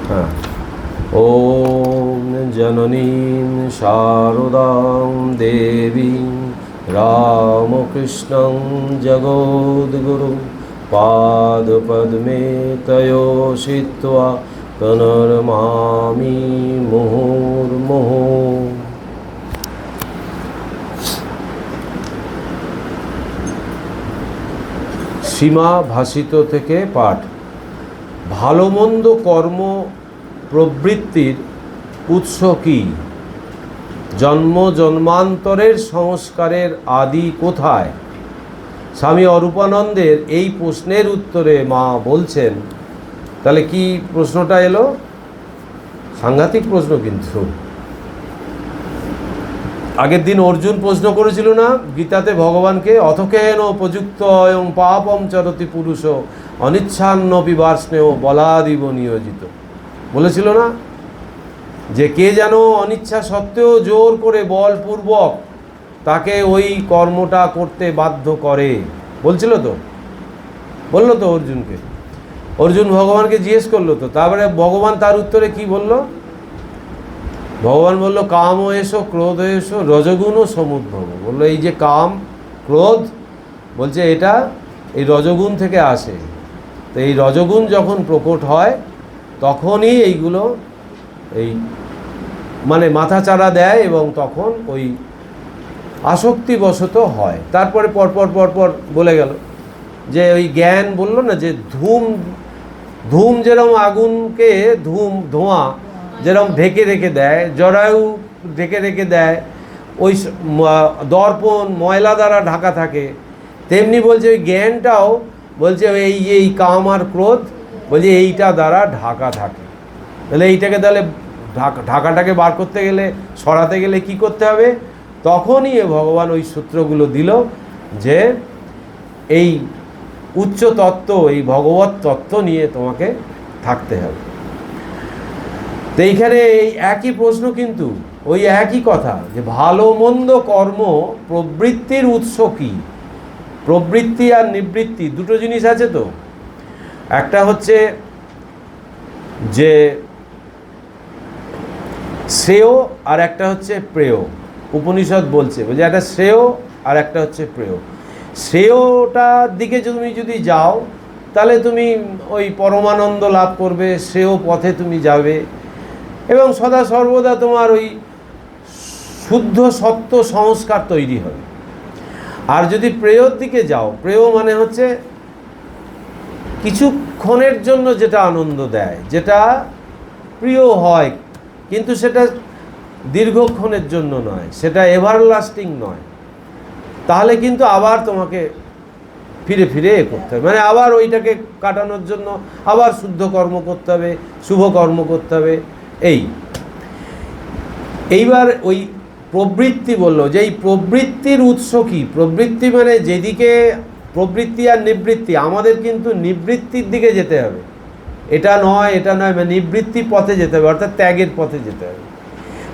হ্যাঁ। ওম জননীং শারদাং দেবীং রামকৃষ্ণং জগদ্গুরু পাদপদ্মে তয়োষিত্বা পুনর্মামি মুহুর্মুহুঃ। সীমা ভাষিত থেকে পাঠ। ভালো মন্দ কর্ম প্রবৃত্তির উৎস কি? জন্ম জন্মান্তরের সংস্কারের আদি কোথায়? স্বামী অরূপানন্দের এই প্রশ্নের উত্তরে মা বলছেন, তাহলে কি প্রশ্নটা এলো? সাংঘাতিক প্রশ্ন। কিন্তু আগের দিন অর্জুন প্রশ্ন করেছিল না গীতাতে ভগবানকে, অথকেন উপযুক্ত এবং পাপম চরতি পুরুষ অনিচ্ছান্নপি বার্ষ্ণেয় বলাদিব নিয়োজিত। বলেছিল না যে কে যেন অনিচ্ছা সত্ত্বেও জোর করে বলপূর্বক তাকে ওই কর্মটা করতে বাধ্য করে। বলছিল তো, বললো তো অর্জুনকে। অর্জুন ভগবানকে জিজ্ঞেস করলো তো, তারপরে ভগবান তার উত্তরে কি বলল? ভগবান বলল, কাম এসো ক্রোধ এসো রজগুণ সমুদ্ভব। বললো এই যে কাম ক্রোধ, বলছে এটা এই রজগুণ থেকে আসে। তো এই রজগুণ যখন প্রকট হয় তখনই এইগুলো এই মানে মাথাচাড়া দেয় এবং তখন ওই আসক্তিবশত হয়। তারপরে পরপর বলে গেল যে ওই জ্ঞান বললো না যে ধূম যেরকম আগুনকে ধোঁয়া যেরকম ঢেকে রেখে দেয়, জরায়ু ঢেকে রেখে দেয়, ওই দর্পণ ময়লা দ্বারা ঢাকা থাকে, তেমনি বলছে ওই জ্ঞানটাও বলছে এই কাম আর ক্রোধ বলছে এইটা দ্বারা ঢাকা থাকে। তাহলে এইটাকে তাহলে ঢাকাটাকে বার করতে গেলে, সরাতে গেলে কি করতে হবে? তখনই ভগবান ওই সূত্রগুলো দিল যে এই উচ্চ তত্ত্ব, এই ভগবত তত্ত্ব নিয়ে তোমাকে থাকতে হবে। তো এইখানে এই একই প্রশ্ন, কিন্তু ওই একই কথা যে ভালো মন্দ কর্ম প্রবৃত্তির উৎস কি? প্রবৃত্তি আর নিবৃত্তি দুটো জিনিস আছে তো। একটা হচ্ছে যে শ্রেয় আর একটা হচ্ছে প্রেয়। উপনিষদ বলছে যে একটা শ্রেয় আর একটা হচ্ছে প্রেয়। শ্রেয়টার দিকে তুমি যদি যাও তাহলে তুমি ওই পরমানন্দ লাভ করবে, শ্রেয় পথে তুমি যাবে এবং সদা সর্বদা তোমার ওই শুদ্ধ সত্য সংস্কার তৈরি হবে। আর যদি প্রেয়র দিকে যাও, প্রেয় মানে হচ্ছে কিছুক্ষণের জন্য যেটা আনন্দ দেয়, যেটা প্রিয় হয়, কিন্তু সেটা দীর্ঘক্ষণের জন্য নয়, সেটা এভারলাস্টিং নয়, তাহলে কিন্তু আবার তোমাকে ফিরে ফিরে করতে হবে, মানে আবার ওইটাকে কাটানোর জন্য আবার শুদ্ধ কর্ম করতে হবে, শুভ কর্ম করতে হবে। এইবার ওই প্রবৃত্তি বললো যে এই প্রবৃত্তির উৎস কি? প্রবৃত্তি মানে যেদিকে প্রবৃত্তি আর নিবৃত্তি, আমাদের কিন্তু নিবৃত্তির দিকে যেতে হবে, এটা নয় মানে নিবৃত্তি পথে যেতে হবে, অর্থাৎ ত্যাগের পথে যেতে হবে।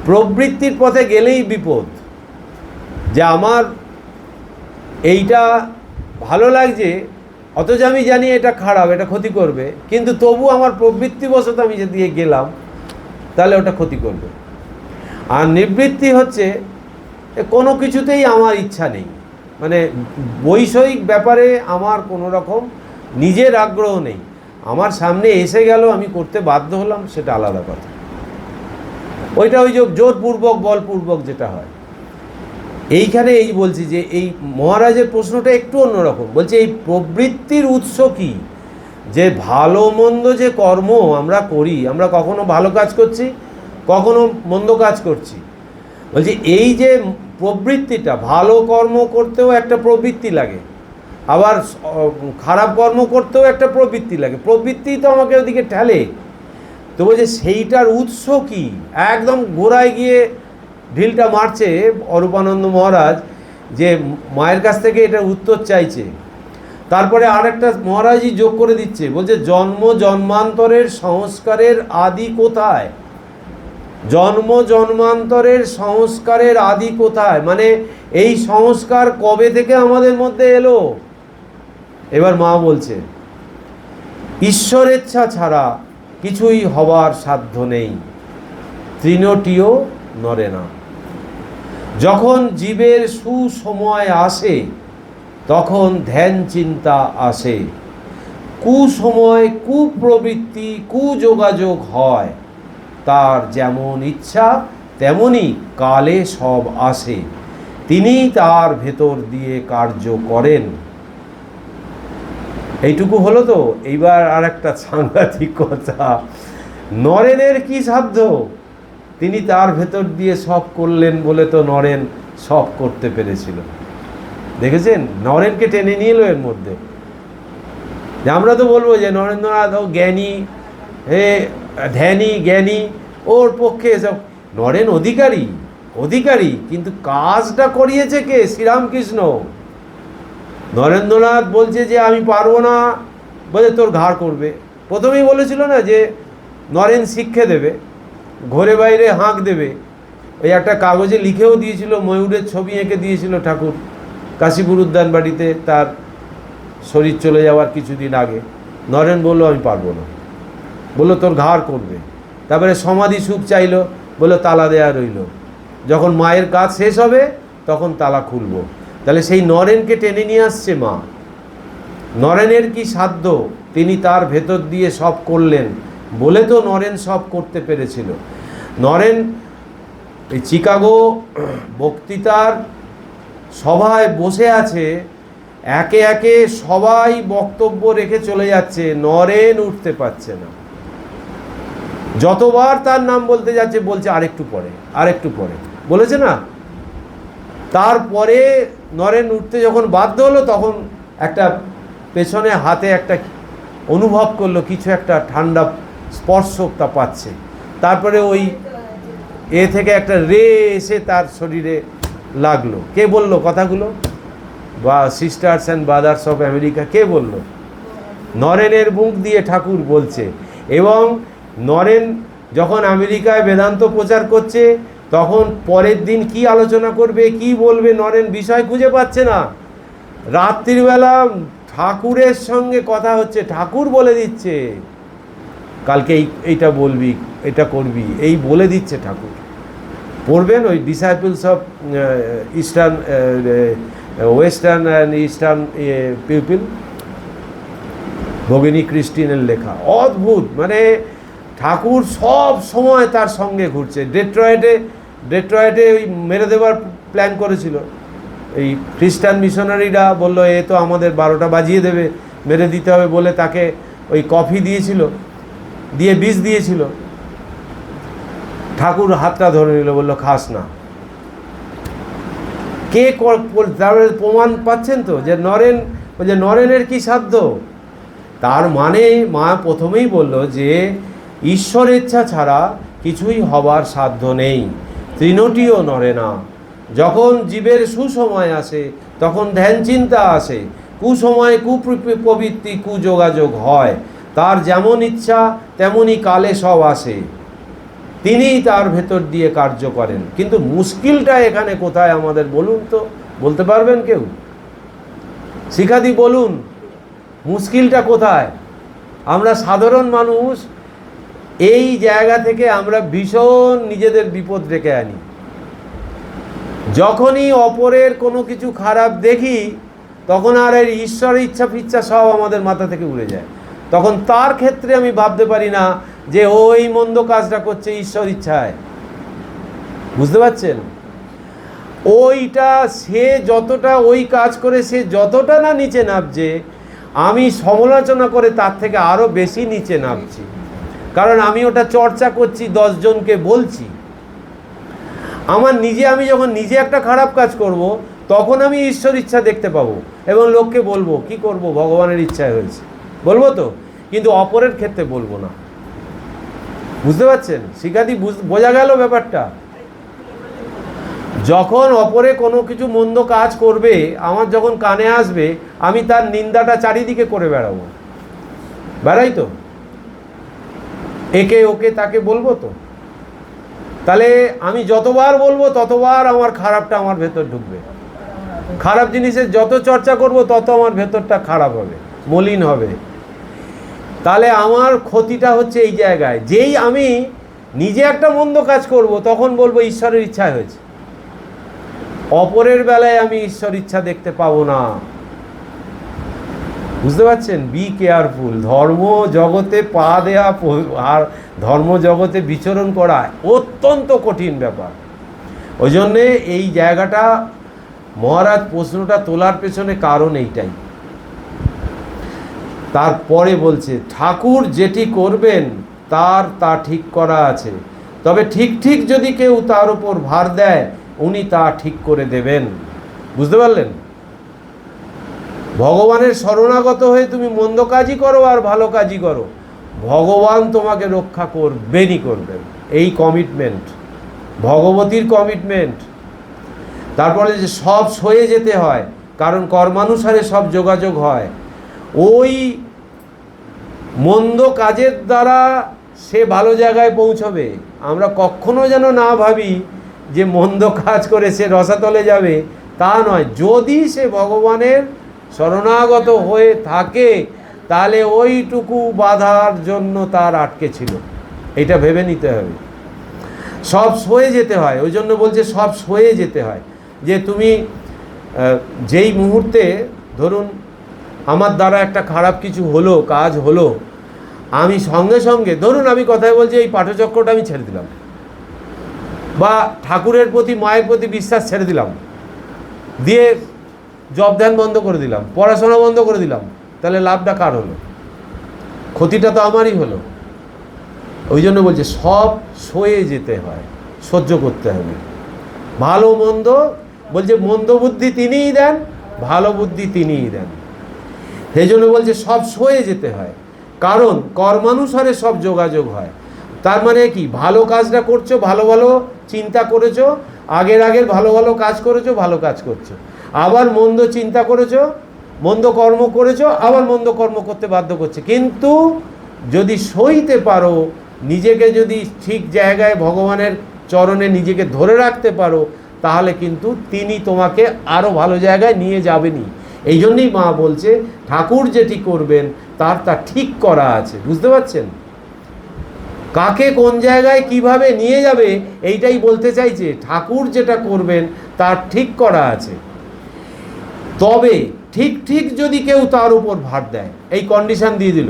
প্রবৃত্তির পথে গেলেই বিপদ, যে আমার এইটা ভালো লাগছে অথচ আমি জানি এটা খারাপ, এটা ক্ষতি করবে, কিন্তু তবু আমার প্রবৃত্তিবশত আমি যে দিয়ে গেলাম, তাহলে ওটা ক্ষতি করবে। আর নিবৃত্তি হচ্ছে কোনো কিছুতেই আমার ইচ্ছা নেই, মানে বৈষয়িক ব্যাপারে আমার কোনো রকম নিজের আগ্রহ নেই, আমার সামনে এসে গেল আমি করতে বাধ্য হলাম, সেটা আলাদা কথা। ওইটা ওই যে জোরপূর্বক বলপূর্বক যেটা হয়। এইখানে এই বলছি যে এই মহারাজের প্রশ্নটা একটু অন্যরকম। বলছে এই প্রবৃত্তির উৎস কি? যে ভালো মন্দ যে কর্ম আমরা করি, আমরা কখনো ভালো কাজ করছি, কখনো মন্দ কাজ করছি। বলছে এই যে প্রবৃত্তিটা, ভালো কর্ম করতেও একটা প্রবৃত্তি লাগে, আবার খারাপ কর্ম করতেও একটা প্রবৃত্তি লাগে, প্রবৃত্তি তো আমাকে ওদিকে ঠেলে। তো বলছে সেইটার উৎস কি? একদম গোড়ায় গিয়ে ঢিলটা মারছে অরূপানন্দ মহারাজ, যে মায়ের কাছ থেকে এটার উত্তর চাইছে। তারপরে আরেকটা মহারাজই যোগ করে দিচ্ছে, বলছে জন্ম জন্মান্তরের সংস্কারের আদি কোথায়? জন্ম জন্মান্তরের সংস্কারের আদি কোথায়, মানে এই সংস্কার কবে থেকে আমাদের মধ্যে এলো? এবার মা বলছে ঈশ্বরেচ্ছা ছাড়া কিছুই হবার সাধ্য নেই, তৃণটিও নড়ে না। যখন জীবের সুসময় আসে তখন ধ্যান চিন্তা আসে, কুসময় কুপ্রবৃত্তি কুযোগাযোগ হয়, তার যেমন ইচ্ছা তেমনি কালে সব আসে, তিনি তার ভেতর দিয়ে কার্য করেন। এইটুকু হলো তো। এইবার আর একটা সাংঘাতিক কথা, নরেনের কি সাধ্য? তিনি তার ভেতর দিয়ে সব করলেন বলে তো নরেন সব করতে পেরেছিল। দেখেছেন, নরেনকে টেনে নিয়ে এলো এর মধ্যে। যে আমরা তো বলবো যে নরেন্দ্রনাথ জ্ঞানী, ধ্যানী জ্ঞানী, ওর পক্ষে এসব। নরেন অধিকারী, কিন্তু কাজটা করিয়েছে কে? শ্রীরামকৃষ্ণ। নরেন্দ্রনাথ বলছে যে আমি পারবো না, বলে তোর ঘাড় করবে। প্রথমেই বলেছিল না যে নরেন শিক্ষা দেবে, ঘরে বাইরে হাঁক দেবে। ওই একটা কাগজে লিখেও দিয়েছিল, ময়ূরের ছবি এঁকে দিয়েছিল ঠাকুর কাশীপুর উদ্যান বাড়িতে তার শরীর চলে যাওয়ার কিছুদিন আগে। নরেন বললো আমি পারবো না, বললো তোর ঘাড় করবে। তারপরে সমাধি সুখ চাইলো, বললো তালা দেয়া রইল, যখন মায়ের কাজ শেষ হবে তখন তালা খুলবো। তাহলে সেই নরেনকে টেনে নিয়ে আসছে মা। নরেনের কি সাধ্য? তিনি তার ভেতর দিয়ে সব করলেন বলে তো নরেন সব করতে পেরেছিল। নরেন এই চিকাগো বক্তৃতার সভায় বসে আছে, একে একে সবাই বক্তব্য রেখে চলে যাচ্ছে, নরেন উঠতে পারছে না। যতবার তার নাম বলতে যাচ্ছে বলছে আরেকটু পরে, বলেছে না। তারপরে নরেন উঠতে যখন বাধ্য হলো তখন একটা পেছনে হাতে একটা অনুভব করলো, কিছু একটা ঠান্ডা স্পর্শতা পাচ্ছে। তারপরে ওই থেকে একটা রে এসে তার শরীরে লাগলো। কে বললো কথাগুলো? বা sisters and brothers of America কে বললো? নরেনের মুখ দিয়ে ঠাকুর বলছে। এবং নরেন যখন আমেরিকায় বেদান্ত প্রচার করছে তখন পরের দিন কি আলোচনা করবে, কি বলবে, নরেন বিষয় খুঁজে পাচ্ছে না। রাত্রিবেলা ঠাকুরের সঙ্গে কথা হচ্ছে, ঠাকুর বলে দিচ্ছে কালকে এইটা বলবি, এটা করবি, এই বলে দিচ্ছে ঠাকুর। পড়বেন ওই disciples of eastern western and eastern people, ভগিনী ক্রিস্টিনের লেখা। অদ্ভুত, মানে ঠাকুর সব সময় তার সঙ্গে ঘুরছে। ডেট্রয়েটে ওই মেরে দেওয়ার প্ল্যান করেছিল। এই খ্রিস্টান মিশনারিরা বলল এ তো আমাদের 12টা বাজিয়ে দেবে, মেরে দিতে হবে বলে তাকে ওই কফি দিয়েছিল, দিয়ে বিষ দিয়েছিল। ঠাকুর হাতটা ধরে নিল, বললো খাস না। কে তার প্রমাণ পাচ্ছেন তো যে নরেনের কি সাধ্য? তার মানে মা প্রথমেই বলল যে ঈশ্বর ইচ্ছা ছাড়া কিছুই হবার সাধ্য নেই, তৃণটিও নড়ে না। যখন জীবের সুসময় আসে তখন ধ্যান চিন্তা আসে, কুসময় কুপ্রবৃত্তি কুযোগাযোগ হয়, তার যেমন ইচ্ছা তেমনি কালে সব আসে, তিনিই তার ভেতর দিয়ে কার্য করেন। কিন্তু মুশকিলটা এখানে কোথায় আমাদের বলুন তো? বলতে পারবেন কেউ? শিখাদি বলুন, মুশকিলটা কোথায়? আমরা সাধারণ মানুষ, এই জায়গা থেকে আমরা ভীষণ নিজেদের বিপদ ডেকে আনি। যখনই অপরের কোনো কিছু খারাপ দেখি তখন আর এর ঈশ্বরের ইচ্ছা ফিচ্ছা সব আমাদের মাথা থেকে উড়ে যায়। তখন তার ক্ষেত্রে আমি ভাবতে পারি না যে ওই মন্দ কাজটা করছে ঈশ্বর ইচ্ছায়। বুঝতে পারছেন? ওইটা সে যতটা ওই কাজ করে সে যতটা না নিচে নামছে, আমি সমালোচনা করে তার থেকে আরও বেশি নিচে নামছি। কারণ আমি ওটা চর্চা করছি, 10 জনকে বলছি। আমি যখন নিজে একটা খারাপ কাজ করব তখন আমি ঈশ্বর ইচ্ছা দেখতে পাবো এবং লোককে বলবো কি করব, ভগবানের ইচ্ছায় হয়েছে, বলবো তো। কিন্তু অপরের ক্ষেত্রে বলবো না। বুঝতে পারছেন? শিখাদি বোঝা গেল ব্যাপারটা? যখন অপরে কোনো কিছু মন্দ কাজ করবে, আমার যখন কানে আসবে, আমি তার নিন্দাটা চারিদিকে করে বেড়াই তো, একে ওকে তাকে বলবো তো। তাহলে আমি যতবার বলবো ততবার আমার খারাপটা আমার ভেতর ঢুকবে। খারাপ জিনিসের যত চর্চা করব তত আমার ভেতরটা খারাপ হবে, মলিন হবে। তাহলে আমার ক্ষতিটা হচ্ছে এই জায়গায়, যেই আমি নিজে একটা মন্দ কাজ করব তখন বলবো ঈশ্বরের ইচ্ছায় হয়েছে, অপরের বেলায় আমি ঈশ্বর ইচ্ছা দেখতে পাবো না। বুঝতে পারছেন? Be careful. ধর্ম জগতে পা দেয়া আর ধর্ম জগতে বিচরণ করা অত্যন্ত কঠিন ব্যাপার। ওই জন্যে এই জায়গাটা মহারাজ প্রশ্নটা তোলার পেছনে কারণ এইটাই। তারপরে বলছে ঠাকুর যেটি করবেন তা ঠিক করা আছে, তবে ঠিক ঠিক যদি কেউ তার উপর ভার দেয় উনি তা ঠিক করে দেবেন। বুঝতে পারলেন? ভগবানের শরণাগত হয়ে তুমি মন্দ কাজই করো আর ভালো কাজই করো, ভগবান তোমাকে রক্ষা করবেনই করবেন। এই কমিটমেন্ট, ভগবতীর কমিটমেন্ট। তারপরে যে সব সয়ে যেতে হয়, কারণ কর্মানুসারে সব যোগাযোগ হয়। ওই মন্দ কাজের দ্বারা সে ভালো জায়গায় পৌঁছবে। আমরা কখনো যেন না ভাবি যে মন্দ কাজ করে সে রসাতলে যাবে, তা নয়। যদি সে ভগবানের শরণাগত হয়ে থাকে তাহলে ওইটুকু বাধার জন্য তার আটকে ছিল, এটা ভেবে নিতে হবে। সব সয়ে যেতে হয়, ওই জন্য বলছে সব সয়ে যেতে হয়। যে তুমি যেই মুহূর্তে ধরুন আমার দ্বারা একটা খারাপ কিছু হলো, কাজ হলো, আমি সঙ্গে সঙ্গে ধরুন আমি কথায় বলছি এই পাঠচক্রটা আমি ছেড়ে দিলাম, বা ঠাকুরের প্রতি মায়ের প্রতি বিশ্বাস ছেড়ে দিলাম, দিয়ে জব ধ্যান বন্ধ করে দিলাম, পড়াশোনা বন্ধ করে দিলাম, তাহলে লাভটা কার হলো? ক্ষতিটা তো আমারই হলো। ওই জন্য বলছে সব সয়ে যেতে হয়, সহ্য করতে হবে। ভালো মন্দ বলছে মন্দ বুদ্ধি তিনিই দেন, ভালো বুদ্ধি তিনিই দেন। সেই জন্য বলছে সব সয়ে যেতে হয়, কারণ কর্মানুসারে সব যোগাযোগ হয়। তার মানে কি? ভালো কাজটা করছো, ভালো ভালো চিন্তা করেছো, আগের ভালো ভালো কাজ করেছো, ভালো কাজ করছো। আবার মন্দ চিন্তা করেছো, মন্দ কর্ম করেছো, আবার মন্দ কর্ম করতে বাধ্য করছে। কিন্তু যদি সইতে পারো, নিজেকে যদি ঠিক জায়গায় ভগবানের চরণে নিজেকে ধরে রাখতে পারো, তাহলে কিন্তু তিনি তোমাকে আরও ভালো জায়গায় নিয়ে যাবেনই। এই জন্যই মা বলছে ঠাকুর যেটি করবেন তা ঠিক করা আছে। বুঝতে পারছেন? কাকে কোন জায়গায় কিভাবে নিয়ে যাবে এইটাই বলতে চাইছে। ঠাকুর যেটা করবেন তার ঠিক করা আছে, তবে ঠিক ঠিক যদি কেউ তার উপর ভার দেয়, এই কন্ডিশন দিয়ে দিল।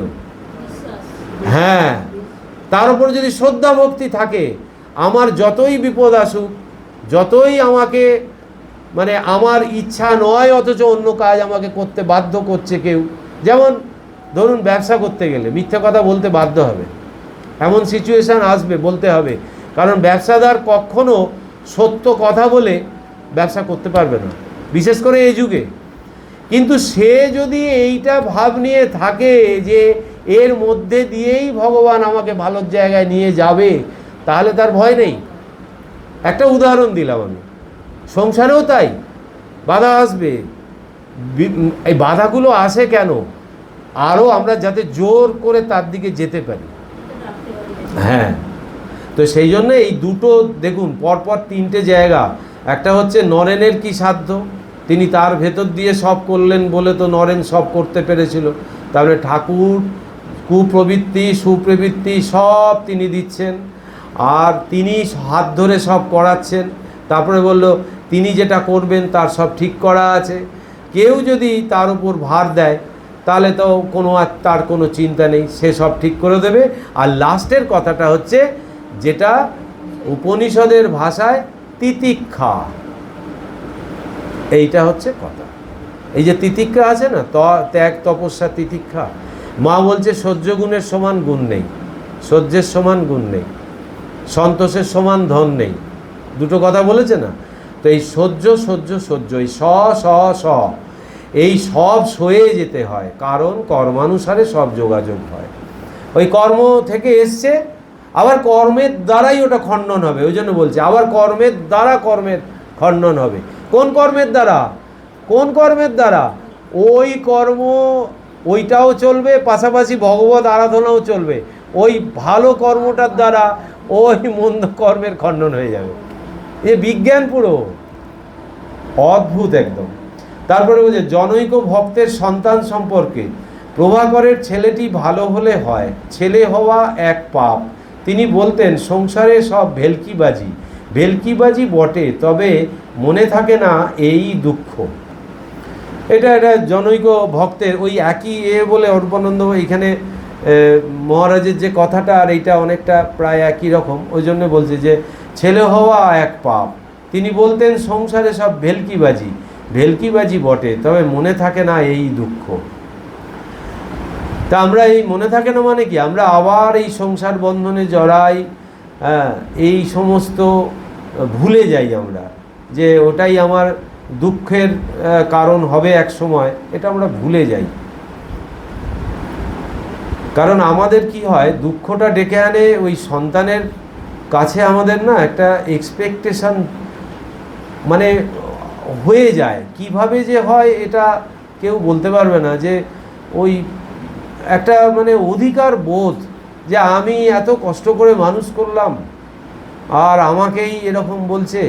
হ্যাঁ, তার উপর যদি শ্রদ্ধা ভক্তি থাকে, আমার যতই বিপদ আসুক, যতই আমাকে মানে আমার ইচ্ছা নয় অথচ অন্য কাজ আমাকে করতে বাধ্য করছে কেউ, যেমন ধরুন ব্যবসা করতে গেলে মিথ্যা কথা বলতে বাধ্য হবে, এমন সিচুয়েশান আসবে, বলতে হবে। কারণ ব্যবসাদার কখনো সত্য কথা বলে ব্যবসা করতে পারবে না, বিশেষ করে এই যুগে। কিন্তু সে যদি এইটা ভাব নিয়ে থাকে যে এর মধ্যে দিয়েই ভগবান আমাকে ভালো জায়গায় নিয়ে যাবে, তাহলে তার ভয় নেই। একটা উদাহরণ দিলাম আমি, সংসারেও তাই বাধা আসবে। এই বাধাগুলো আসে কেন? আরও আমরা যাতে জোর করে তার দিকে যেতে পারি। হ্যাঁ, তো সেই জন্য এই দুটো দেখুন পরপর তিনটে জায়গা। একটা হচ্ছে নরেনের কি সাধ্য, তিনি তার ভেতর দিয়ে সব করলেন বলে তো নরেন সব করতে পেরেছিল। তারপরে ঠাকুর কুপ্রবৃত্তি সুপ্রবৃত্তি সব তিনি দিচ্ছেন, আর তিনি হাত ধরে সব করাচ্ছেন। তারপরে বলল তিনি যেটা করবেন তার সব ঠিক করা আছে। কেউ যদি তার উপর ভার দেয় তাহলে তো তার কোনো চিন্তা নেই, সে সব ঠিক করে দেবে। আর লাস্টের কথাটা হচ্ছে যেটা উপনিষদের ভাষায় তিতিক্ষা, এইটা হচ্ছে কথা। এই যে তিতিক্ষা আছে না, ত্যাগ তপস্যা তিতিক্ষা, মা বলছে সহ্য গুণের সমান গুণ নেই, সহ্যের সমান গুণ নেই, সন্তোষের সমান ধন নেই, দুটো কথা বলেছে না। তো এই সহ্য সহ্য সহ্য, এই স এই সব সয়ে যেতে হয়, কারণ কর্মানুসারে সব যোগাযোগ হয়। ওই কর্ম থেকে এসছে, আবার কর্মের দ্বারাই ওটা খণ্ডন হবে। ওই জন্য বলছে আবার কর্মের দ্বারা কর্মের খণ্ডন হবে। কোন কর্মের দ্বারা? কোন কর্মের দ্বারা? ওই কর্ম ওইটাও চলবে, পাশাপাশি ভগবত আরাধনাও চলবে। ওই ভালো কর্মটার দ্বারা ওই মন্দ কর্মের খণ্ডন হয়ে যাবে। এ বিজ্ঞান পুরো অদ্ভুত একদম। তারপরে বলছে জনৈক ভক্তের সন্তান সম্পর্কে প্রভাকরের ছেলেটি ভালো হলে হয়, ছেলে হওয়া এক পাপ। তিনি বলতেন, সংসারে সব ভেলকিবাজি, ভেলকিবাজি বটে, তবে মনে থাকে না এই দুঃখ। এটা জনৈক ভক্তের ওই একই বলে অরূপানন্দ এইখানে মহারাজের যে কথাটা আর এইটা অনেকটা প্রায় একই রকম, ওই জন্য বলছে যে ছেলে হওয়া এক পাপ। তিনি বলতেন, সংসারে সব ভেলকিবাজি, ভেলকিবাজি বটে, তবে মনে থাকে না এই দুঃখ। তা আমরা এই মনে থাকে না মানে কি, আমরা আবার এই সংসার বন্ধনে জড়াই, এই সমস্ত ভুলে যাই আমরা, যে ওটাই আমার দুঃখের কারণ হবে এক সময়, এটা আমরা ভুলে যাই। কারণ আমাদের কি হয়, দুঃখটা ডেকে আনে ওই সন্তানের কাছে আমাদের না একটা এক্সপেকটেশন মানে হয়ে যায়, কিভাবে যে হয় এটা কেউ বলতে পারবে না, যে ওই একটা মানে অধিকার বোধ, যে আমি এত কষ্ট করে মানুষ করলাম আর আমাকেই এরকম বলছে,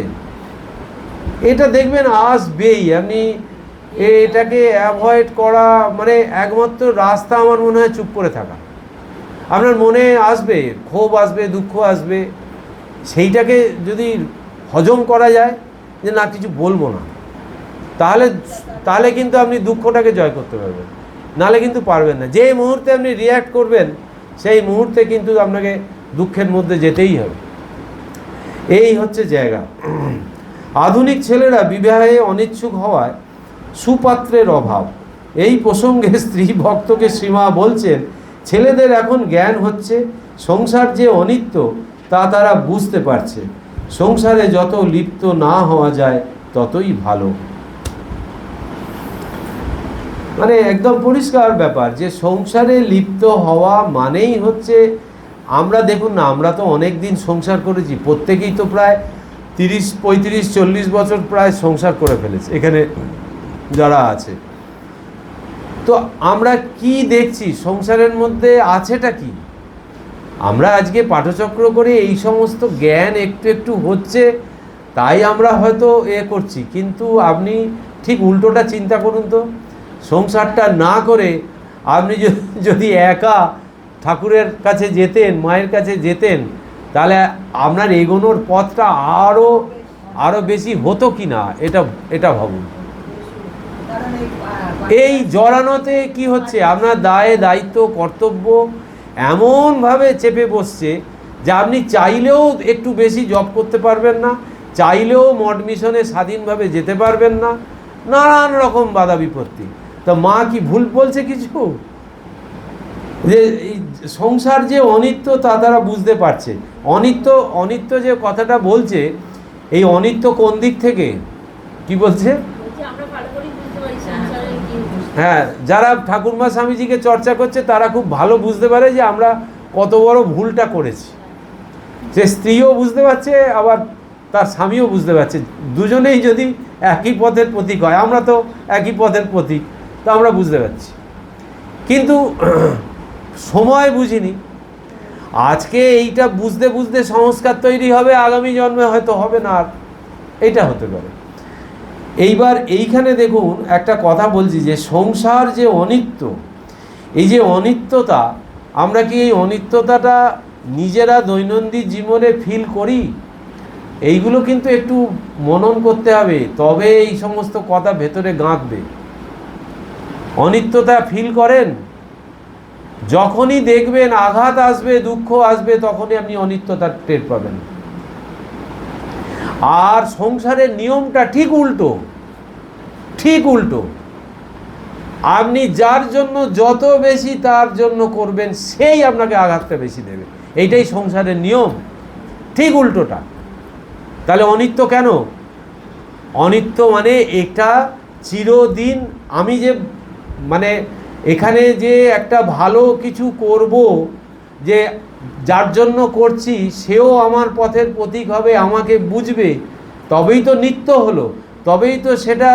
এটা দেখবেন আসবেই। আপনি এটাকে অ্যাভয়েড করা মানে একমাত্র রাস্তা আমার মনে হয় চুপ করে থাকা। আপনার মনে আসবে, ক্ষোভ আসবে, দুঃখ আসবে, সেইটাকে যদি হজম করা যায় যে না কিছু বলবো না, তাহলে কিন্তু আপনি দুঃখটাকে জয় করতে পারবেন, নাহলে কিন্তু পারবেন না। যে মুহূর্তে আপনি রিয়্যাক্ট করবেন সেই মুহূর্তে কিন্তু আপনাকে দুঃখের মধ্যে যেতেই হবে। এই হচ্ছে জায়গা। আধুনিক ছেলেরা বিবাহে অনিচ্ছুক হওয়ায় সুপাত্রের অভাব। এই প্রসঙ্গে স্ত্রী ভক্তকে শ্রীমা বলছেন, ছেলেদের এখন জ্ঞান হচ্ছে, সংসার যে অনিত্য তা তারা বুঝতে পারছে, সংসারে যত লিপ্ত না হওয়া যায় ততই ভালো। মানে একদম পরিষ্কার ব্যাপার, যে সংসারে লিপ্ত হওয়া মানেই হচ্ছে, আমরা দেখুন না, আমরা তো অনেক দিন সংসার করেছি, প্রত্যেকেই তো প্রায় 30, 35, 40 বছর প্রায় সংসার করে ফেলেছে এখানে যারা আছে। তো আমরা কি দেখছি সংসারের মধ্যে আছেটা কি? আমরা আজকে পাঠচক্র করে এই সমস্ত জ্ঞান একটু একটু হচ্ছে, তাই আমরা হয়তো করছি, কিন্তু আপনি ঠিক উল্টোটা চিন্তা করুন তো, সংসারটা না করে আপনি যদি একা ঠাকুরের কাছে যেতেন, মায়ের কাছে যেতেন, তাহলে আপনার এগোনোর পথটা আরও বেশি হতো কি না, এটা ভাবুন। এই জড়ানোতে কি হচ্ছে, আপনার দায় দায়িত্ব কর্তব্য এমনভাবে চেপে বসছে যে আপনি চাইলেও একটু বেশি জব করতে পারবেন না, চাইলেও মঠ মিশনে স্বাধীনভাবে যেতে পারবেন না, নানান রকম বাধা বিপত্তি। তা মা কি ভুল বলছে কিছু? যে এই সংসার যে অনিত্য তা তারা বুঝতে পারছে। অনিত্য যে কথাটা বলছে, এই অনিত্য কোন দিক থেকে কি বলছে? হ্যাঁ, যারা ঠাকুরমা স্বামীজিকে চর্চা করছে তারা খুব ভালো বুঝতে পারে যে আমরা কত বড় ভুলটা করেছি। সে স্ত্রীও বুঝতে পারছে, আবার তার স্বামীও বুঝতে পারছে, দুজনেই যদি একই পথের প্রতীক হয়, আমরা তো একই পথের প্রতীক, তো আমরা বুঝতে পারছি, কিন্তু সময় বুঝিনি। আজকে এইটা বুঝতে বুঝতে সংস্কার তৈরি হবে, আগামী জন্মে হয়তো হবে না, আর এইটা হতে পারে। এইবার এইখানে দেখুন একটা কথা বলছি, যে সংসার যে অনিত্য, এই যে অনিত্যতা, আমরা কি এই অনিত্যতাটা নিজেরা দৈনন্দিন জীবনে ফিল করি? এইগুলো কিন্তু একটু মনন করতে হবে, তবে এই সমস্ত কথা ভেতরে গাঁথবে। অনিত্যতা ফিল করেন? যখনই দেখবেন আঘাত আসবে, দুঃখ আসবে, তখনই আপনি অনিত্যতা টের পাবেন। আর সংসারের নিয়মটা ঠিক উল্টো। আপনি যার জন্য যত বেশি তার জন্য করবেন, সেই আপনাকে আঘাতটা বেশি দেবে। এইটাই সংসারের নিয়ম, ঠিক উল্টোটা। তাহলে অনিত্য কেন? অনিত্য মানে এটা চিরদিন, আমি যে মানে এখানে যে একটা ভালো কিছু করব, যে যার জন্য করছি সেও আমার পথের প্রতীক হবে, আমাকে বুঝবে, তবেই তো নিত্য হলো, তবেই তো সেটা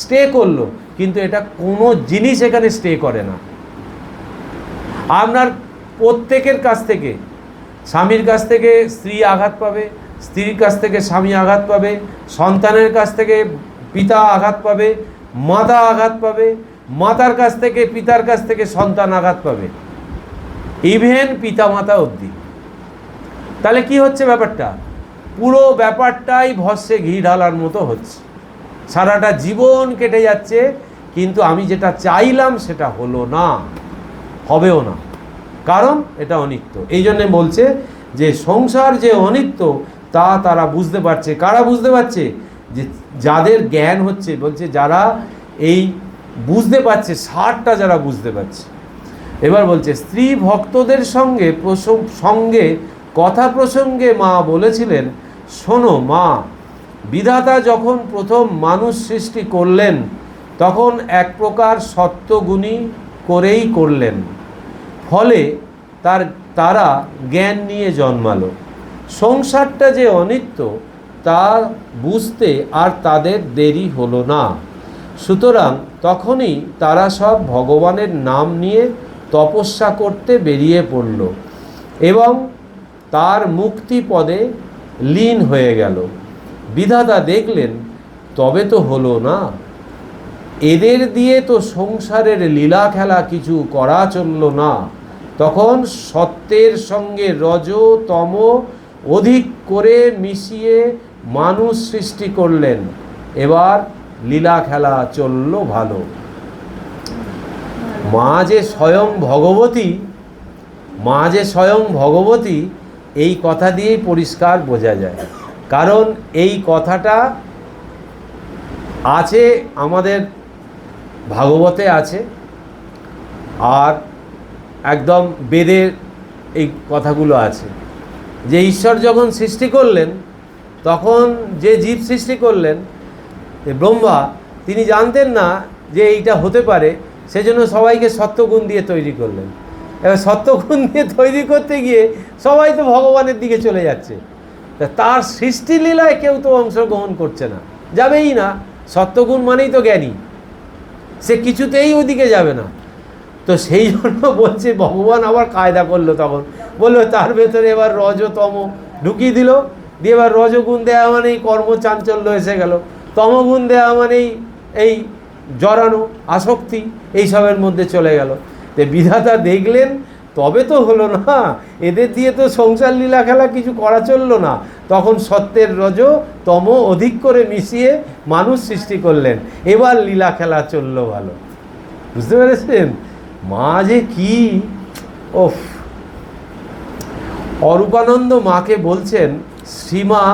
স্টে করলো। কিন্তু এটা কোনো জিনিস এখানে স্টে করে না। আপনার প্রত্যেকের কাছ থেকে, স্বামীর কাছ থেকে স্ত্রী আঘাত পাবে, স্ত্রীর কাছ থেকে স্বামী আঘাত পাবে, সন্তানের কাছ থেকে পিতা আঘাত পাবে, মাতা আঘাত পাবে, মাতার কাছ থেকে, পিতার কাছ থেকে সন্তান আঘাত পাবে, ইভেন পিতামাতা অবধি। তাহলে কি হচ্ছে ব্যাপারটা? পুরো ব্যাপারটাই ভস্মে ঘি ঢালার মতো হচ্ছে। সারাটা জীবন কেটে যাচ্ছে, কিন্তু আমি যেটা চাইলাম সেটা হলো না, হবেও না, কারণ এটা অনিত্য। এই জন্যে বলছে যে সংসার যে অনিত্য তা তারা বুঝতে পারছে। কারা বুঝতে পারছে? যে যাদের জ্ঞান হচ্ছে, বলছে যারা এই বুঝতে পারছে, সারটা যারা বুঝতে পারছে। এবার বলছে স্ত্রী ভক্তদের সঙ্গে কথা প্রসঙ্গে মা বলেছিলেন, শোনো মা, বিধাতা যখন প্রথম মানুষ সৃষ্টি করলেন তখন এক প্রকার সত্যগুণী করেই করলেন, ফলে তারা জ্ঞান নিয়ে জন্মালো। সংসারটা যে অনিত্য তা বুঝতে আর তাদের দেরি হলো না। সুতরাং তখনই তারা সব ভগবানের নাম নিয়ে তপস্যা করতে বেরিয়ে পড়ল এবং তার মুক্তি পদে লীন হয়ে গেল। বিধাতা দেখলেন তবে তো হলো না, এদের দিয়ে তো সংসারের লীলা খেলা কিছু করা চলল না। তখন সত্যের সঙ্গে রজ তম অধিক করে মিশিয়ে মানুষ সৃষ্টি করলেন। এবার লীলা খেলা চলল ভালো। মা যে স্বয়ং ভগবতী, এই কথা দিয়েই পরিষ্কার বোঝা যায়। কারণ এই কথাটা আছে আমাদের ভাগবতে আছে, আর একদম বেদের এই কথাগুলো আছে যে ঈশ্বর যখন সৃষ্টি করলেন তখন যে জীব সৃষ্টি করলেন ব্রহ্মা, তিনি জানতেন না যে এইটা হতে পারে, সেজন্য সবাইকে সত্যগুণ দিয়ে তৈরি করলেন। এবার সত্যগুণ দিয়ে তৈরি করতে গিয়ে সবাই তো ভগবানের দিকে চলে যাচ্ছে, তার সৃষ্টি লীলায় কেউ তো অংশগ্রহণ করছে না, যাবেই না। সত্যগুণ মানেই তো জ্ঞানী, সে কিছুতেই ওদিকে যাবে না। তো সেই জন্য বলছে ভগবান আবার কায়দা করলো, তখন বললো তার ভেতরে এবার রজতম ঢুকিয়ে দিল, দিয়ে এবার রজগুণ দেওয়া মানেই কর্মচাঞ্চল্য এসে গেল, তমগুণ দেওয়া মানেই এই জড়ানো আসক্তি, এইসবের মধ্যে চলে গেল। তো বিধাতা দেখলেন তবে তো হলো না, এদের দিয়ে তো সংসার লীলা খেলা কিছু করা চললো না। তখন সত্যের রজ তম অধিক করে মিশিয়ে মানুষ সৃষ্টি করলেন, এবার লীলা খেলা চললো ভালো। বুঝতে পেরেছেন মা যে কি? ওফ! অরূপানন্দ মাকে বলছেন, শ্রীমা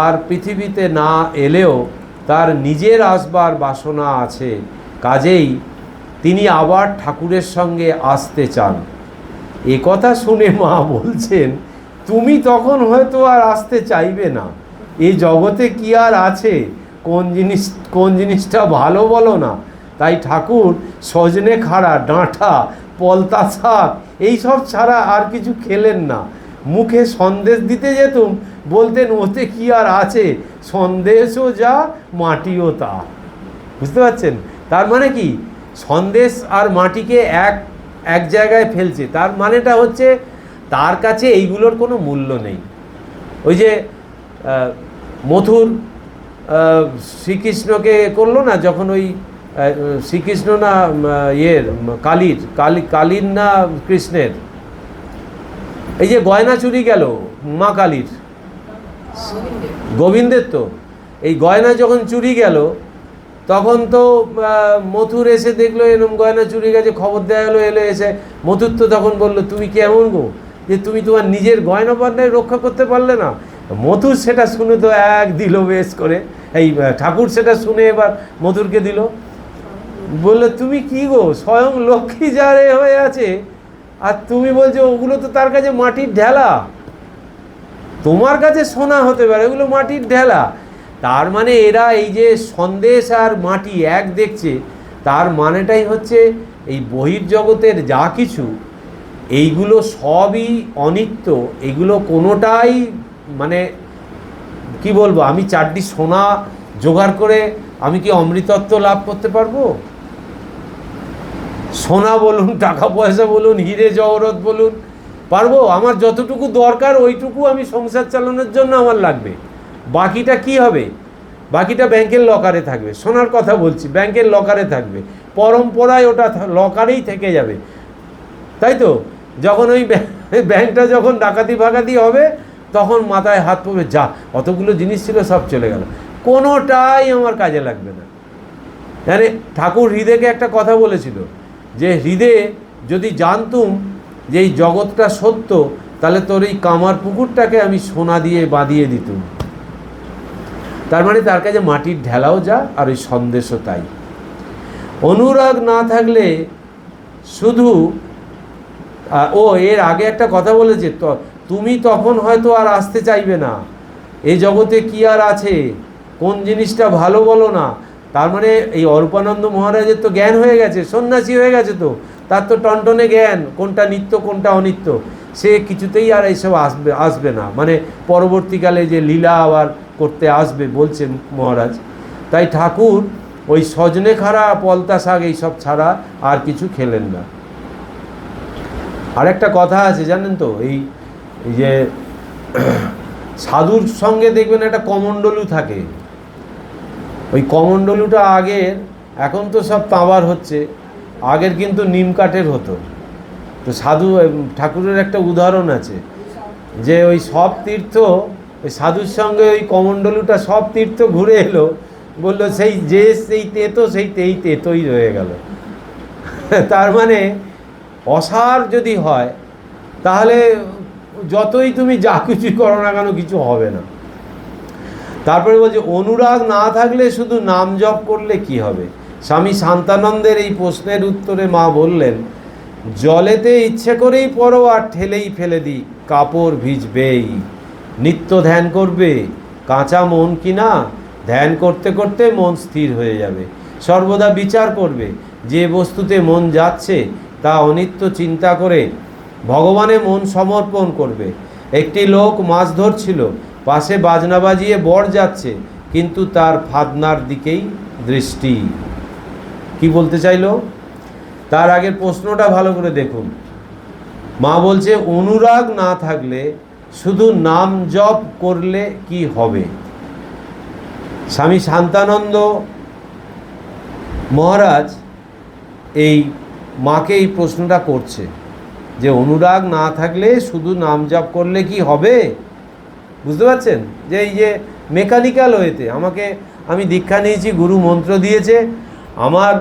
আর পৃথিবীতে না এলেও তার নিজের আসবার বাসনা আছে, কাজেই তিনি আবার ঠাকুরের সঙ্গে আসতে চান। এ কথা শুনে মা বলছেন, তুমি তখন হয়তো আর আসতে চাইবে না। এই জগতে কি আর আছে? কোন জিনিসটা ভালো বলো না? তাই ঠাকুর সজনে খাড়া, ডাঁটা, পলতা শাক এইসব ছাড়া আর কিছু খেলেন না। মুখে সন্দেশ দিতে যেতুম, বলতেন ওতে কি আর আছে, সন্দেশও যা মাটিও তা। বুঝতে পারছেন? তার মানে কি, সন্দেশ আর মাটিকে এক জায়গায় ফেলছে, তার মানেটা হচ্ছে তার কাছে এইগুলোর কোনো মূল্য নেই। ওই যে মথুর শ্রীকৃষ্ণকে করলো না, যখন ওই শ্রীকৃষ্ণ না কালীর না কৃষ্ণের, এই যে গয়না চুরি গেল মা কালীর, গোবিন্দের, তো এই গয়না যখন চুরি গেল তখন তো মথুর এসে দেখলো এরকম গয়না চুরি গেছে, খবর দেওয়া হলো, এলো এসে মথুর তো তখন বললো, তুমি কেমন গো যে তুমি তোমার নিজের গয়না বান্ধায় রক্ষা করতে পারলে না? মথুর সেটা শুনে তো এক দিল বেশ করে, এই ঠাকুর সেটা শুনে এবার মথুরকে দিল, বললো তুমি কি গো, স্বয়ং লক্ষ্মী যারে হয়ে আছে আর তুমি বলছো ওগুলো তো তার কাছে মাটির ঢেলা, তোমার কাছে সোনা হতে পারে, ওগুলো মাটির ঢেলা। তার মানে এরা এই যে সন্দেশ আর মাটি এক দেখছে, তার মানেটাই হচ্ছে এই বহির্জগতের যা কিছু এইগুলো সবই অনিত্য, এগুলো কোনোটাই মানে কি বলবো, আমি চারটি সোনা জোগাড় করে আমি কি অমৃতত্ব লাভ করতে পারবো? সোনা বলুন, টাকা পয়সা বলুন, হিরে জহরত বলুন, পারবো? আমার যতটুকু দরকার ওইটুকু আমি সংসার চালানোর জন্য আমার লাগবে, বাকিটা কি হবে? বাকিটা ব্যাংকের লকারে থাকবে। সোনার কথা বলছি, ব্যাংকের লকারে থাকবে, পরম্পরায় ওটা লকারেই থেকে যাবে, তাই তো? যখন ওই ব্যাংকটা যখন ডাকাতি ফাকাতি হবে তখন মাথায় হাত পড়বে, যা অতগুলো জিনিস ছিল সব চলে গেল, কোনোটাই আমার কাজে লাগবে না। মানে ঠাকুর হৃদয়কে একটা কথা বলেছিল যে, হৃদয় যদি জানতুম যে এই জগৎটা সত্য, তাহলে তোর এই কামার পুকুরটাকে আমি সোনা দিয়ে বাঁধিয়ে দিতুম। তার মানে তার কাছে মাটির ঢেলাও যা, আর ওই সন্দেশও তাই। অনুরাগ না থাকলে শুধু এর আগে একটা কথা বলেছে, তুমি তখন হয়তো আর আসতে চাইবে না, এই জগতে কি আর আছে, কোন জিনিসটা ভালো বলো না। তার মানে এই অরূপানন্দ মহারাজের তো জ্ঞান হয়ে গেছে, সন্ন্যাসী হয়ে গেছে, তো তার তো টনটনে জ্ঞান, কোনটা নিত্য কোনটা অনিত্য, সে কিছুতেই আর এইসব আসবে না। মানে পরবর্তীকালে যে লীলা আবার করতে আসবে বলছেন মহারাজ। তাই ঠাকুর ওই সজনে খাড়া, পলতা শাক এইসব ছাড়া আর কিছু খেলেন না। আর একটা কথা আছে জানেন তো, এই যে সাধুর সঙ্গে দেখবেন একটা কমণ্ডলু থাকে, ওই কমণ্ডলুটা আগের, এখন তো সব তাঁবার হচ্ছে, আগের কিন্তু নিম কাঠের হতো। তো সাধু ঠাকুরের একটা উদাহরণ আছে যে ওই সব তীর্থ, ওই সাধুর সঙ্গে ওই কমণ্ডলুটা সব তীর্থ ঘুরে এলো, বললো সেই যে সেই তেতো, সেই তেতোই রয়ে গেল। তার মানে অসার যদি হয় তাহলে যতই তুমি যা কিছু করো না কেন কিছু হবে না। তারপরে বলছে অনুরাগ না থাকলে শুধু নাম জপ করলে কি হবে। স্বামী শান্তানন্দের এই প্রশ্নের উত্তরে মা বললেন, জলেতে ইচ্ছে করেই পড়ো আর ঠেলেই ফেলে দিই, কাপড় ভিজবেই। নিত্য ধ্যান করবে, কাঁচা মন কিনা, ধ্যান করতে করতে মন স্থির হয়ে যাবে। সর্বদা বিচার করবে, যে বস্তুতে মন যাচ্ছে তা অনিত্য চিন্তা করে ভগবানে মন সমর্পণ করবে। একটি লোক মাছ ধরছিল, পাশে বাজনা বাজিয়ে বর যাচ্ছে, কিন্তু তার ফাদনার দিকেই দৃষ্টি। কি বলতে চাইলো? তার আগের প্রশ্নটা ভালো করে দেখুন। মা বলছে অনুরাগ না থাকলে শুধু নাম জপ করলে কি হবে। স্বামী শান্তানন্দ মহারাজ এই মাকে এই প্রশ্নটা করছে যে অনুরাগ না থাকলে শুধু নাম জপ করলে কি হবে। বুঝতে পারছেন যে এই যে মেকানিক্যাল ওয়েতে আমি দীক্ষা নিয়েছি, গুরু মন্ত্র দিয়েছে, আমার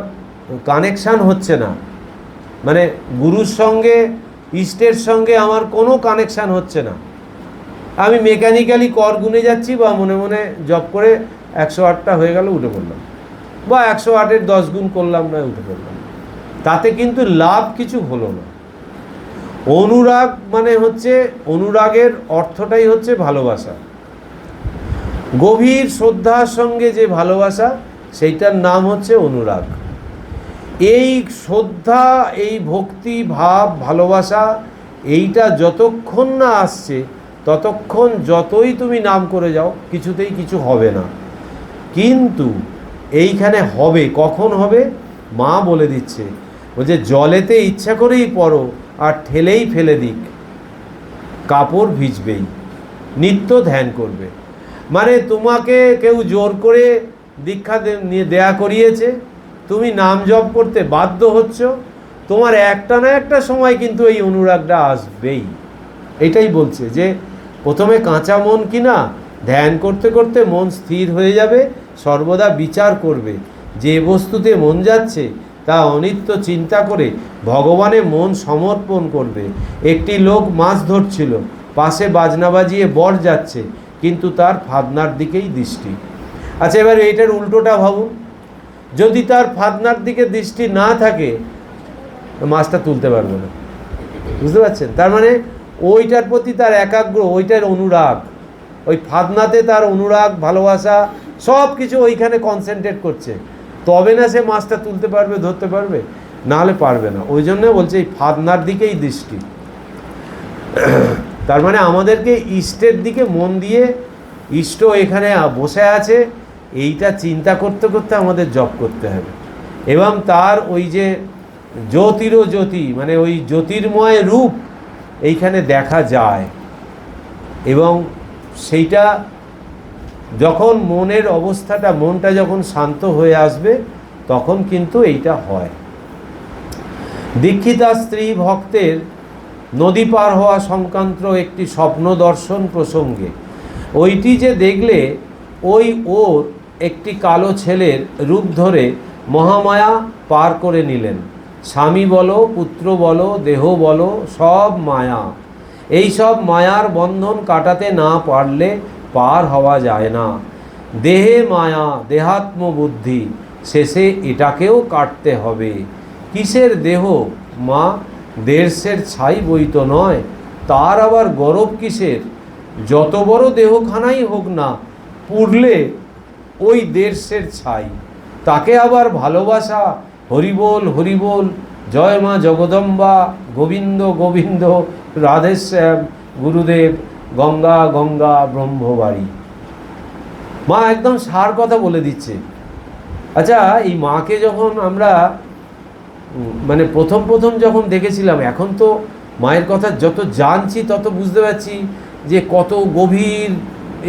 কানেকশান হচ্ছে না, মানে গুরুর সঙ্গে ইষ্টের সঙ্গে আমার কোনো কানেকশান হচ্ছে না, আমি মেকানিক্যালি কর গুনে যাচ্ছি বা মনে মনে জপ করে 108টা হয়ে গেল উঠে পড়লাম, বা 108-এর 10 গুণ করলাম না উঠে পড়লাম, তাতে কিন্তু লাভ কিছু হলো না। অনুরাগ মানে হচ্ছে, অনুরাগের অর্থটাই হচ্ছে ভালোবাসা, গভীর শ্রদ্ধার সঙ্গে যে ভালোবাসা, সেইটার নাম হচ্ছে অনুরাগ। এই শ্রদ্ধা, এই ভক্তি ভাব, ভালোবাসা, এইটা যতক্ষণ না আসছে ততক্ষণ যতই তুমি নাম করে যাও কিছুতেই কিছু হবে না। কিন্তু এইখানে হবে, কখন হবে মা বলে দিচ্ছে, বলছে জলেতে ইচ্ছা করেই পড়ো আর ঠেলেই ফেলে দিক, কাপড় ভিজবেই। নিত্য ধ্যান করবে, মানে তোমাকে কেউ জোর করে দীক্ষা দেয়া করিয়েছে, তুমি নাম জপ করতে বাধ্য হচ্ছ, তোমার একটা না একটা সময় কিন্তু এই অনুরাগটা আসবেই। এটাই বলছে যে প্রথমে কাঁচা মন কিনা, ধ্যান করতে করতে মন স্থির হয়ে যাবে, সর্বদা বিচার করবে, যে বস্তুতে মন যাচ্ছে তা অনিত্য চিন্তা করে ভগবানে মন সমর্পণ করবে। একটি লোক মাছ ধরছিল, পাশে বাজনা বাজিয়ে বর যাচ্ছে, কিন্তু তার ফাদনার দিকেই দৃষ্টি। আচ্ছা, এবার এইটার উল্টোটা ভাবুন, যদি তার ফাদনার দিকে দৃষ্টি না থাকে মাছটা তুলতে পারবে না। বুঝতে পারছেন? তার মানে ওইটার প্রতি তার একাগ্র, ওইটার অনুরাগ, ওই ফাদনাতে তার অনুরাগ, ভালোবাসা সব কিছু ওইখানে কনসেন্ট্রেট করছে, তবে না সে মাছটা তুলতে পারবে, ধরতে পারবে, নাহলে পারবে না। ওই জন্য বলছে এই ফাদনার দিকেই দৃষ্টি। তার মানে আমাদেরকে ইষ্টের দিকে মন দিয়ে, ইষ্ট এখানে বসে আছে, এইটা চিন্তা করতে করতে আমাদের জপ করতে হবে, এবং তার ওই যে জ্যোতিরও জ্যোতি, মানে ওই জ্যোতির্ময় রূপ এইখানে দেখা যায়, এবং সেইটা যখন মনের অবস্থাটা, মনটা যখন শান্ত হয়ে আসবে তখন কিন্তু এইটা হয়। দীক্ষিতা স্ত্রী ভক্তের নদী পার হওয়া সংক্রান্ত একটি স্বপ্ন দর্শন প্রসঙ্গে, ওইটি যে দেখলে ওর একটি কালো ছেলের রূপ ধরে মহামায়া পার করে নিলেন। স্বামী বলো, পুত্র বলো, দেহ বলো, সব মায়া। এই সব মায়ার বন্ধন কাটাতে না পারলে পার হওয়া যায় না। দেহে মায়া, দেহাত্ম বুদ্ধি, শেষে এটাকেও কাটতে হবে। কিসের দেহ মা? দেড়শের ছাই বই তো নয়, তার আবার গরব কিসের? যত বড় দেহখানাই হোক না, পুড়লে ওই দেড়শের ছাই। তাকে আবার ভালোবাসা, হরিবোল হরিবোল, জয় মা জগদম্বা, গোবিন্দ গোবিন্দ, রাধেশ্যাম, গুরুদেব, গঙ্গা গঙ্গা, ব্রহ্মবাড়ি। মা একদম সার কথা বলে দিচ্ছে। আচ্ছা, এই মাকে যখন আমরা মানে প্রথম যখন দেখেছিলাম, এখন তো মায়ের কথা যত জানছি তত বুঝতে পারছি যে কত গভীর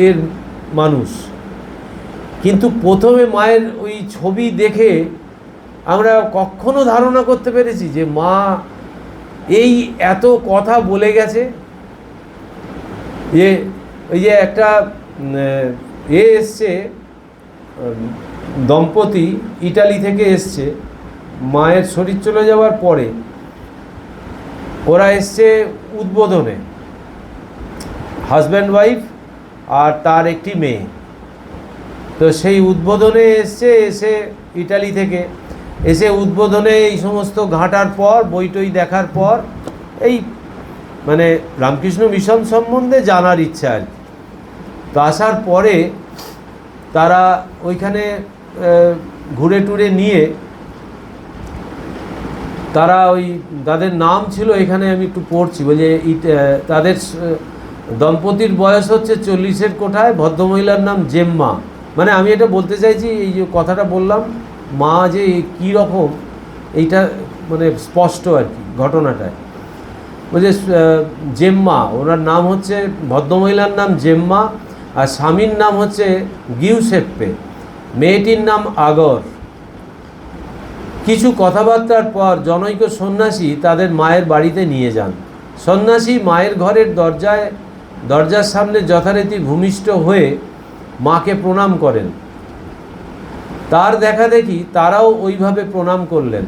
এর মানুষ। কিন্তু প্রথমে মায়ের ওই ছবি দেখে আমরা কখনো ধারণা করতে পেরেছি যে মা এই এত কথা বলে গেছে। ওই যে একটা এসছে দম্পতি, ইটালি থেকে এসছে, মায়ের শরীর চলে যাওয়ার পরে ওরা এসছে উদ্বোধনে, হাজব্যান্ড ওয়াইফ আর তার একটি মেয়ে। তো সেই উদ্বোধনে এসে ইটালি থেকে এসে উদ্বোধনে এই সমস্ত ঘাঁটার পর, বইটই দেখার পর, এই মানে রামকৃষ্ণ মিশন সম্বন্ধে জানার ইচ্ছা আর কি। তো আসার পরে তারা ওইখানে ঘুরে টুরে নিয়ে তারা ওই তাদের নাম ছিল, এখানে আমি একটু পড়ছি, বলে তাদের দম্পতির বয়স হচ্ছে 40-এর কোঠায়, ভদ্রমহিলার নাম জেম্মা। মানে আমি এটা বলতে চাইছি, এই যে কথাটা বললাম মা যে কী রকম, এইটা মানে স্পষ্ট আর কি ঘটনাটায়। বলছে জেম্মা, ওনার নাম হচ্ছে, ভদ্রমহিলার নাম জেম্মা, আর স্বামীর নাম হচ্ছে গিউসেপ্পে, মেয়েটির নাম আগর। কিছু কথাবার্তার পর জনৈক সন্ন্যাসী তাদের মায়ের বাড়িতে নিয়ে যান। সন্ন্যাসী মায়ের ঘরের দরজার সামনে যথারীতি ভূমিষ্ঠ হয়ে মাকে প্রণাম করেন। তার দেখা দেখি তারাও ওইভাবে প্রণাম করলেন।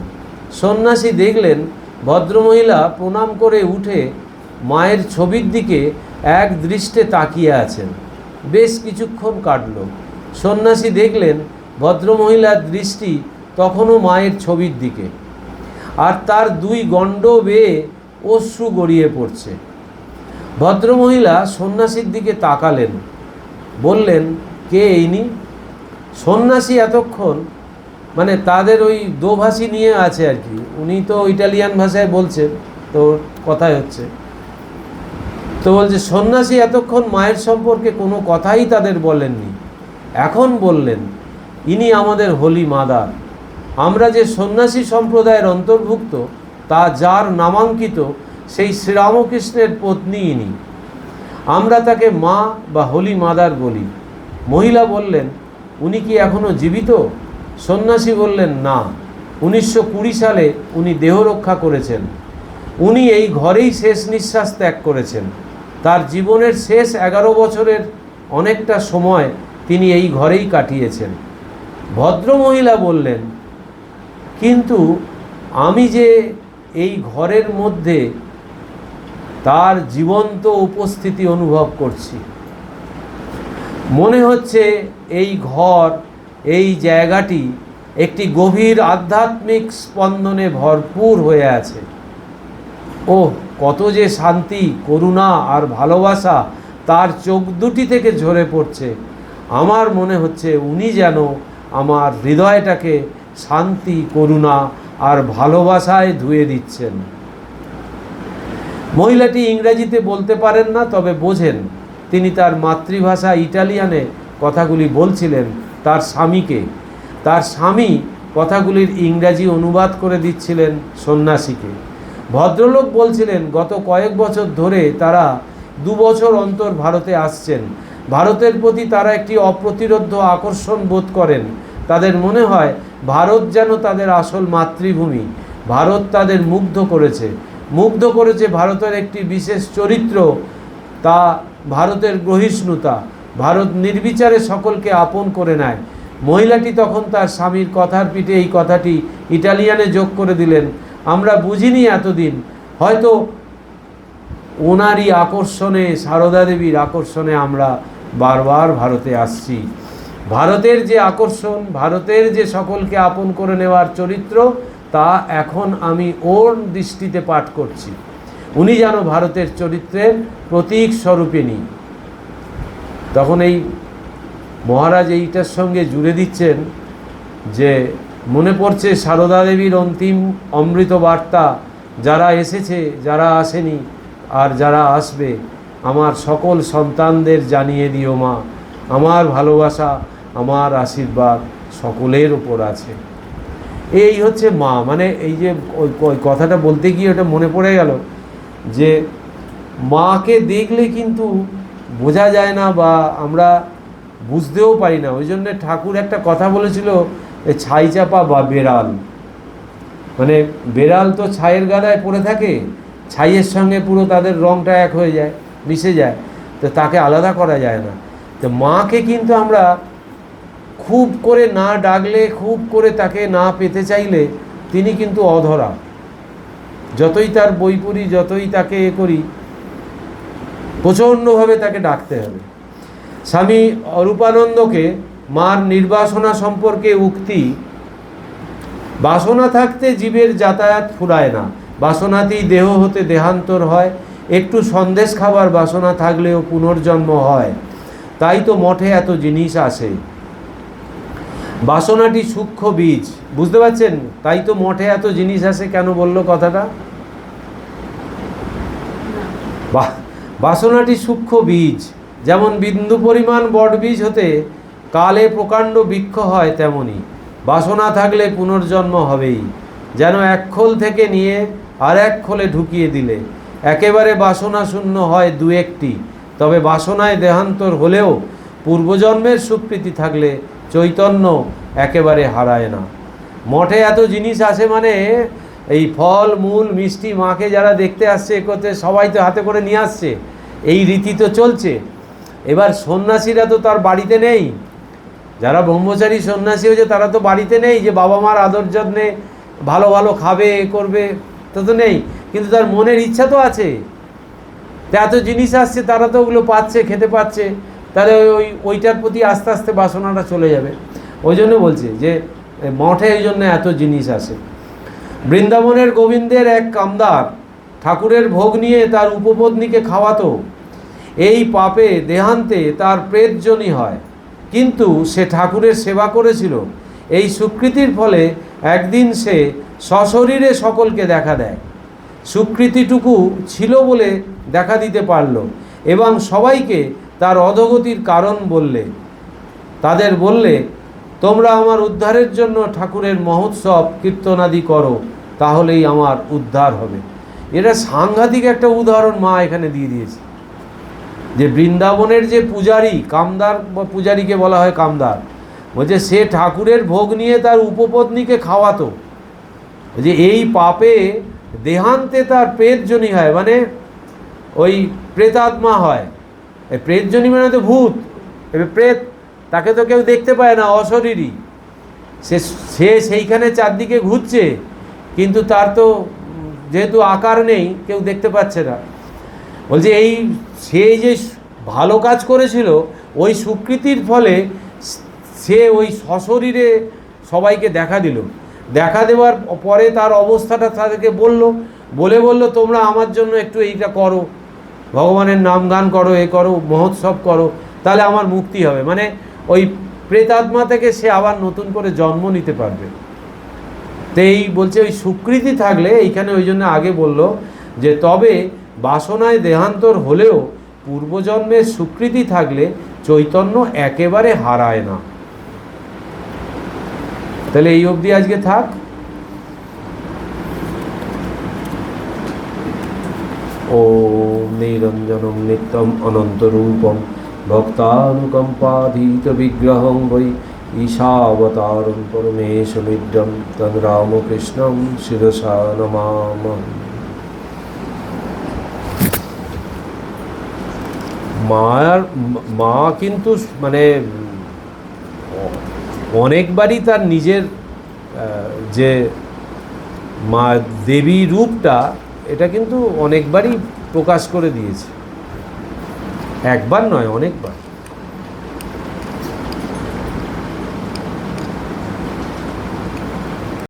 সন্ন্যাসী দেখলেন ভদ্রমহিলা প্রণাম করে উঠে মায়ের ছবির দিকে এক দৃষ্টে তাকিয়ে আছেন। বেশ কিছুক্ষণ কাটল। সন্ন্যাসী দেখলেন ভদ্রমহিলার দৃষ্টি তখনও মায়ের ছবির দিকে, আর তার দুই গণ্ড বেয়ে অশ্রু গড়িয়ে পড়ছে। ভদ্রমহিলা সন্ন্যাসীর দিকে তাকালেন, বললেন, কে ইনি? সন্ন্যাসী এতক্ষণ মানে তাদের ওই দোভাষী নিয়ে আছে আর কি, উনি তো ইটালিয়ান ভাষায় বলছেন, তো কথাই হচ্ছে। তো বলছে সন্ন্যাসী এতক্ষণ মায়ের সম্পর্কে কোনো কথাই তাদের বলেননি, এখন বললেন, ইনি আমাদের হোলি মাদার। আমরা যে সন্ন্যাসী সম্প্রদায়ের অন্তর্ভুক্ত, তা যার নামাঙ্কিত সেই শ্রীরামকৃষ্ণের পত্নী ইনি। আমরা তাকে মা বা হোলি মাদার বলি। মহিলা বললেন, উনি কি এখনও জীবিত? সন্ন্যাসী বললেন, না, 1920 সালে উনি দেহ রক্ষা করেছেন। উনি এই ঘরেই শেষ নিঃশ্বাস ত্যাগ করেছেন। তার জীবনের শেষ 11 বছরের অনেকটা সময় তিনি এই ঘরেই কাটিয়েছেন। ভদ্রমহিলা বললেন, কিন্তু আমি যে এই ঘরের মধ্যে তার জীবন্ত উপস্থিতি অনুভব করছি। মনে হচ্ছে এই ঘর, এই জায়গাটি একটি গভীর আধ্যাত্মিক স্পন্দনে ভরপুর হয়ে আছে। ও কত যে শান্তি, করুণা আর ভালোবাসা তার চোখ দুটি থেকে ঝরে পড়ছে। আমার মনে হচ্ছে উনি যেন আমার হৃদয়টাকে শান্তি, করুণা আর ভালোবাসায় ধুয়ে দিচ্ছেন। মহিলাটি ইংরেজিতে বলতে পারেন না, তবে বোঝেন। তিনি তার মাতৃভাষা ইটালিয়ানে কথাগুলি বলছিলেন তার স্বামীকে। তার স্বামী কথাগুলির ইংরাজি অনুবাদ করে দিচ্ছিলেন সন্ন্যাসীকে। ভদ্রলোক বলছিলেন, গত কয়েক বছর ধরে তারা 2 বছর অন্তর ভারতে আসছেন। ভারতের প্রতি তারা একটি অপ্রতিরোধ্য আকর্ষণ বোধ করেন। তাদের মনে হয় ভারত যেন তাদের আসল মাতৃভূমি। ভারত তাদের মুগ্ধ করেছে ভারতের একটি বিশেষ চরিত্র, তা ভারতের গ্রহিষ্ণুতা। ভারত নির্বিচারে সকলকে আপন করে নেয়। মহিলাটি তখন তার স্বামীর কথার পিঠে এই কথাটি ইটালিয়ানে যোগ করে দিলেন, আমরা বুঝিনি এতদিন, হয়তো ওনারই আকর্ষণে, সারদা দেবীর আকর্ষণে আমরা বারবার ভারতে আসছি। ভারতের যে আকর্ষণ, ভারতের যে সকলকে আপন করে নেওয়ার চরিত্র, তা এখন আমি ওর দৃষ্টিতে পাঠ করছি। উনি যেন ভারতের চরিত্রের প্রতীক স্বরূপিণী। তখন এই মহারাজ এইটার সঙ্গে জুড়ে দিচ্ছেন যে মনে পড়ছে সারদা দেবীর অন্তিম অমৃত বার্তা, যারা এসেছে, যারা আসেনি, আর যারা আসবে, আমার সকল সন্তানদের জানিয়ে দিও মা, আমার ভালোবাসা, আমার আশীর্বাদ সকলের ওপর আছে। এই হচ্ছে মা। মানে এই যে ওই কথাটা বলতে গিয়ে ওটা মনে পড়ে গেল যে মাকে দেখলে কিন্তু বোঝা যায় না, বা আমরা বুঝতেও পারি না। ওই জন্যে ঠাকুর একটা কথা বলেছিল, ছাই চাপা বা বেড়াল। মানে বেড়াল তো ছাইয়ের গাদায় পড়ে থাকে, ছাইয়ের সঙ্গে পুরো তাদের রঙটা এক হয়ে যায়, মিশে যায়, তো তাকে আলাদা করা যায় না। তো মাকে কিন্তু আমরা খুব করে না ডাকলে, খুব করে তাকে না পেতে চাইলে তিনি কিন্তু অধরা। যতই তার বই পড়ি, যতই তাকে করি, প্রচণ্ডভাবে তাকে ডাকতে হবে। স্বামী অরূপানন্দকে মার নির্বাসনা সম্পর্কে উক্তি, বাসনা থাকতে জীবের যাতায়াত ফুরায় না, বাসনাতেই দেহ হতে দেহান্তর হয়, একটু সন্দেশ খাবার বাসনা থাকলেও পুনর্জন্ম হয়, তাই তো মঠে এত জিনিস আসে। বাসনাটি সূক্ষ্ম বীজ, বুঝতে পারছেন? তাই তো মঠে এত জিনিস আসে, কেন বললো কথাটা? বাসনাটি সূক্ষ্ম বীজ, যেমন বিন্দু পরিমাণ বটবীজ হতে কালে প্রকাণ্ড বৃক্ষ হয়, তেমনি বাসনা থাকলে পুনর্জন্ম হবেই। যেন এক খোল থেকে নিয়ে আর এক খোলে ঢুকিয়ে দিলে একেবারে বাসনা শূন্য হয় দু একটি, তবে বাসনায় দেহান্তর হলেও পূর্বজন্মের সুপ্রীতি থাকলে চৈতন্য একেবারে হারায় না। মঠে এত জিনিস আসে মানে এই ফল মূল মিষ্টি মাকে যারা দেখতে আসছে, করতে সবাই তো হাতে করে নিয়ে আসছে, এই রীতি তো চলছে। এবার সন্ন্যাসীরা তো তার বাড়িতে নেই, যারা ব্রহ্মচারী সন্ন্যাসী হয়েছে তারা তো বাড়িতে নেই যে বাবা মার আদর যত্নে ভালো ভালো খাবে, করবে, তা তো নেই, কিন্তু তার মনের ইচ্ছা তো আছে। তো এত জিনিস আসছে, তারা তো ওগুলো পাচ্ছে, খেতে পাচ্ছে, তাহলে ওইটার প্রতি আস্তে আস্তে বাসনাটা চলে যাবে। ওই জন্য বলছে যে মঠে এই জন্য এত জিনিস আসে। বৃন্দাবনের গোবিন্দের এক কামদার ঠাকুরের ভোগ নিয়ে তার উপপত্নীকে খাওয়াতো। এই পাপে দেহান্তে তার প্রেতজনি হয়, কিন্তু সে ঠাকুরের সেবা করেছিল। এই সুকৃতির ফলে একদিন সে সশরীরে সকলকে দেখা দেয়। সুকৃতিটুকু ছিল বলে দেখা দিতে পারল, এবং সবাইকে তার অধোগতির কারণ বললে। তাদের বললে, তোমরা আমার উদ্ধারের জন্য ঠাকুরের মহোৎসব কীর্তনাদি করো, তাহলেই আমার উদ্ধার হবে। এটা সাংঘাতিক একটা উদাহরণ মা এখানে দিয়ে দিয়েছে, যে বৃন্দাবনের যে পূজারী, কামদার বা পূজারীকে বলা হয় কামদার, বলছে সে ঠাকুরের ভোগ নিয়ে তার উপপত্নীকে খাওয়াতো। যে এই পাপে দেহান্তে তার প্রেতজনি হয়, মানে ওই প্রেতাত্মা হয়। এই প্রেতজনি মানে তো ভূত, এবার প্রেত, তাকে তো কেউ দেখতে পায় না, অশরীরী। সে সেইখানে চারদিকে ঘুরছে, কিন্তু তার তো যেহেতু আকার নেই, কেউ দেখতে পাচ্ছে না। বলছে সে যে ভালো কাজ করেছিল, ওই স্বীকৃতির ফলে সে ওই সশরীরে সবাইকে দেখা দিল। দেখা দেওয়ার পরে তার অবস্থাটা তাদেরকে বলল, তোমরা আমার জন্য একটু এইটা করো, ভগবানের নাম গান করো, এ করো, মহোৎসব করো, তাহলে আমার মুক্তি হবে। মানে ওই প্রেতাত্মা থেকে সে আবার নতুন করে জন্ম নিতে পারবে। তো এই বলছে ওই স্বীকৃতি থাকলে, এইখানে ওই জন্য আগে বলল যে তবে বাসনায় দেহান্তর হলেও পূর্বজন্মের স্বীকৃতি থাকলে চৈতন্য একেবারে হারায় না। তাহলে এই অবধি আজকে থাক। ওম নিরঞ্জনম নিত্যম অনন্তরূপম ভক্তানুকম্পাধীত বিগ্রহং বৈ ঈশাবতারং পরমেশমিদ্যং তং রামকৃষ্ণং শিরসা নমামহি। মা কিন্তু মানে অনেকবারই তার নিজের যে মা দেবী রূপটা, এটা কিন্তু অনেকবারই প্রকাশ করে দিয়েছে, একবার নয়, অনেকবার।